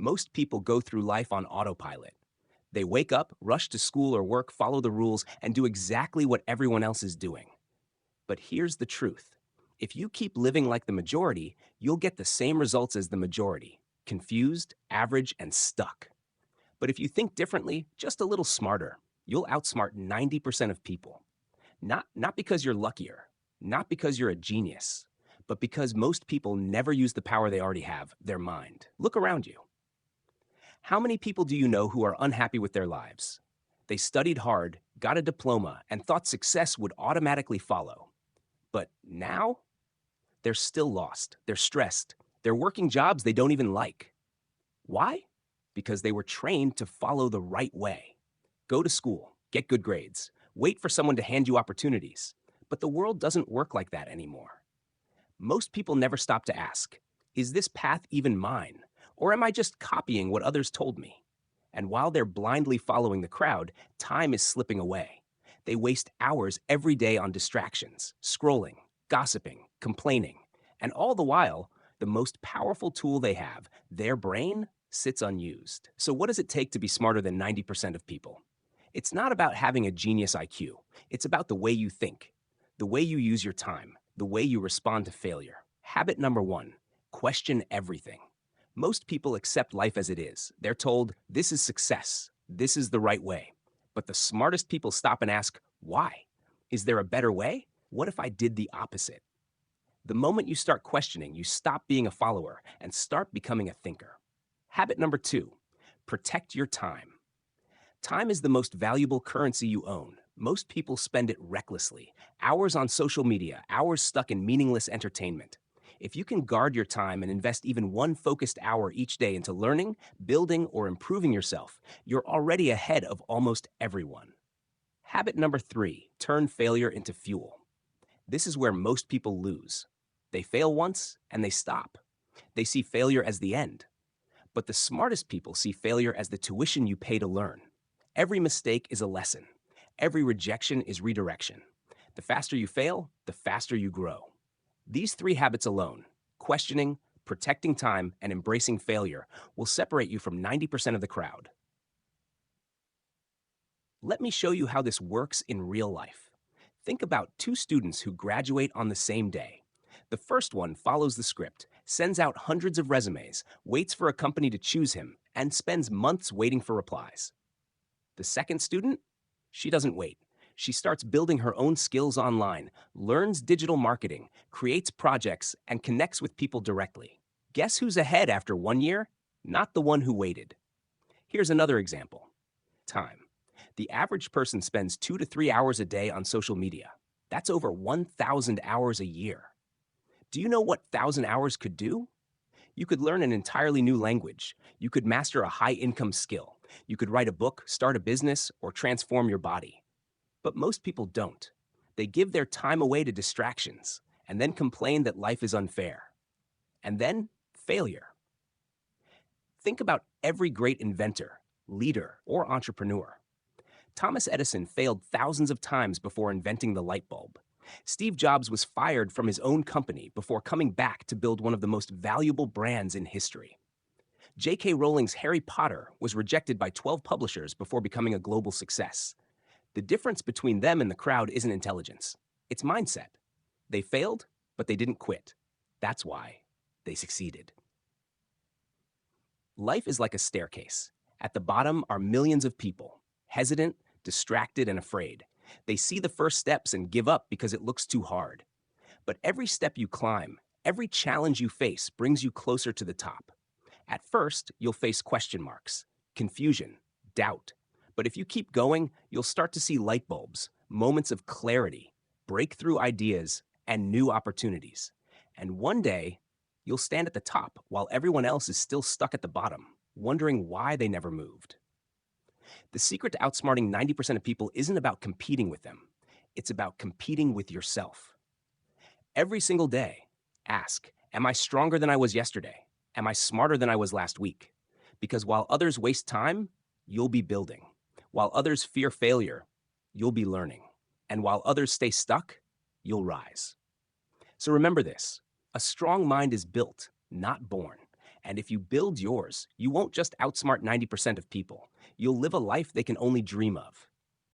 Most people go through life on autopilot. They wake up, rush to school or work, follow the rules, and do exactly what everyone else is doing. But here's the truth. If you keep living like the majority, you'll get the same results as the majority: confused, average, and stuck. But if you think differently, just a little smarter, you'll outsmart 90% of people. Not because you're luckier, not because you're a genius, but because most people never use the power they already have, their mind. Look around you. How many people do you know who are unhappy with their lives? They studied hard, got a diploma, and thought success would automatically follow. But now, they're still lost. They're stressed. They're working jobs they don't even like. Why? Because they were trained to follow the right way. Go to school, get good grades, wait for someone to hand you opportunities. But the world doesn't work like that anymore. Most people never stop to ask, is this path even mine? Or am I just copying what others told me? And while they're blindly following the crowd, time is slipping away. They waste hours every day on distractions, scrolling, gossiping, complaining. And all the while, the most powerful tool they have, their brain, sits unused. So what does it take to be smarter than 90% of people? It's not about having a genius IQ. It's about the way you think, the way you use your time, the way you respond to failure. Habit number one: question everything. Most people accept life as it is. They're told, this is success, this is the right way. But the smartest people stop and ask, why? Is there a better way? What if I did the opposite? The moment you start questioning, you stop being a follower and start becoming a thinker. Habit number two: protect your time. Time is the most valuable currency you own. Most people spend it recklessly. Hours on social media, hours stuck in meaningless entertainment. If you can guard your time and invest even one focused hour each day into learning, building, or improving yourself, you're already ahead of almost everyone. Habit number three: turn failure into fuel. This is where most people lose. They fail once and they stop. They see failure as the end. But the smartest people see failure as the tuition you pay to learn. Every mistake is a lesson. Every rejection is redirection. The faster you fail, the faster you grow. These three habits alone, questioning, protecting time, and embracing failure, will separate you from 90% of the crowd. Let me show you how this works in real life. Think about two students who graduate on the same day. The first one follows the script, sends out hundreds of resumes, waits for a company to choose him, and spends months waiting for replies. The second student? She doesn't wait. She starts building her own skills online, learns digital marketing, creates projects, and connects with people directly. Guess who's ahead after 1 year? Not the one who waited. Here's another example. Time. The average person spends 2 to 3 hours a day on social media. That's over 1,000 hours a year. Do you know what 1,000 hours could do? You could learn an entirely new language. You could master a high-income skill. You could write a book, start a business, or transform your body. But most people don't. They give their time away to distractions and then complain that life is unfair. And then, failure. Think about every great inventor, leader, or entrepreneur. Thomas Edison failed thousands of times before inventing the light bulb. Steve Jobs was fired from his own company before coming back to build one of the most valuable brands in history. J.K. Rowling's Harry Potter was rejected by 12 publishers before becoming a global success. The difference between them and the crowd isn't intelligence. It's mindset. They failed, but they didn't quit. That's why they succeeded. Life is like a staircase. At the bottom are millions of people, hesitant, distracted, and afraid. They see the first steps and give up because it looks too hard. But every step you climb, every challenge you face brings you closer to the top. At first, you'll face question marks, confusion, doubt. But if you keep going, you'll start to see light bulbs, moments of clarity, breakthrough ideas, and new opportunities. And one day, you'll stand at the top while everyone else is still stuck at the bottom, wondering why they never moved. The secret to outsmarting 90% of people isn't about competing with them. It's about competing with yourself. Every single day, ask, am I stronger than I was yesterday? Am I smarter than I was last week? Because while others waste time, you'll be building. While others fear failure, you'll be learning. And while others stay stuck, you'll rise. So remember this: a strong mind is built, not born. And if you build yours, you won't just outsmart 90% of people. You'll live a life they can only dream of.